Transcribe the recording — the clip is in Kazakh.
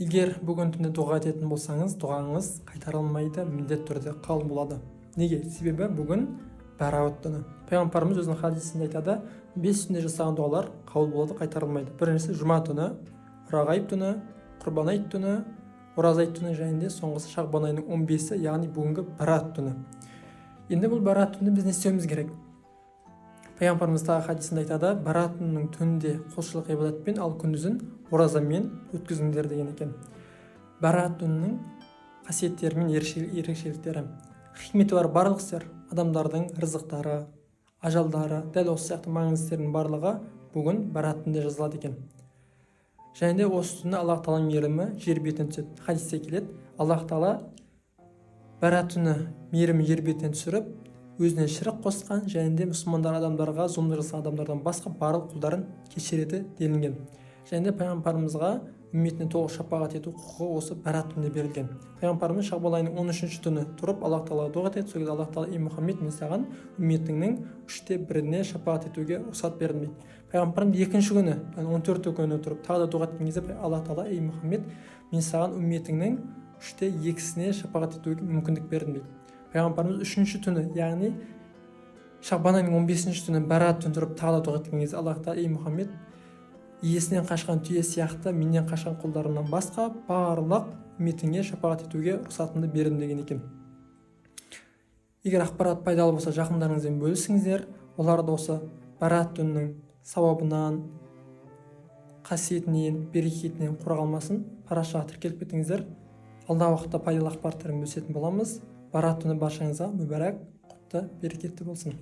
Егер бүгін түнде дұға ететін болсаңыз, дұғаңыз қайтарылмайды, міндетті түрде қабыл болады. Неге? Себебі бүгін Бәраат түні. Пайғамбарымыз өзінің хадисінде айтады, 5 түнде жасаған дұғалар қабыл болады, қайтарылмайды. Біріншісі жұма түні, Рағайып түні, Құрбан айт түні, Ораза айт түні және соңғысы Шағбан айының 15-і, яғни бүгінгі Бәраат түні. Енді бұл Бәраат түнінде біз не істеуіміз керек? Пайғамбарымыз тағы хадисінде айтады, Бәраат түнінің түнде құлшылық ғибадатпен, ал күндізін оразамен өткізіңдер деген екен. Бәраат түнінің қасиеттері мен ерекшеліктері. Хикметі бар барлық істер, адамдардың рызықтары, ажалдары, дәл осы сияқты маңызды істердің барлығы бүгін Бәраат түнінде жазылады екен. Және де осы түні Аллах Тағаланың мейірімі жер бетіне түседі. Хадисте келеді, Аллах Тағала Бәраат түні мейірімі жер бетіне түсіріп, өзіне шірік қосқан және де мұсылмандар адамдарға зұлым жасаған адамдардан басқа барлық құлдарын кешіреді делінген. Және де пайғамбарымызға үмметіне толық шапағат ету құқығы осы Бәраат түнінде берілген. Пайғамбарымыз Шағбан айының 13-ші түні тұрып Аллах Тағалаға дұға етеді. Сол кезде Аллах Тағала: "Ей Мұхаммед, мен саған үмметіңнің 1/3-іне шапағат етуге рұқсат бердім" дейді. Пайғамбарымыз екінші күні, 14 күні тұрып тағы да дұға еткен кезде Аллах Тағала: "Ей Мұхаммед, мен саған үмметіңнің 2/3-іне шапағат етуге мүмкіндік бердім" дейді. Пайғамбарымыз үшінші түні, яғни Шағбан айының 15-ші түні Бәраат түні тұрып тағы да дұға еткен кезде Аллах Тағала: "Ей Мұхаммед, иесінен қашқан түйе сияқты менен қашқан құлдарымнан басқа барлық үмметіңе шапағат етуге рұқсатымды бердім" деген екен. Егер ақпарат пайдалы болса, жақындарыңызбен бөлісіңіздер. Олар да осы Бәраат түнінің сауабынан, қасиетінен, берекетінен құр қалмасын. Парақшаға тіркеліп кетіңіздер. Алдағы уақытта пайдалы ақпараттармен бөлісетін боламыз. Бәраат түні баршаңызға мүбәрәк, құтты, берекетті болсын.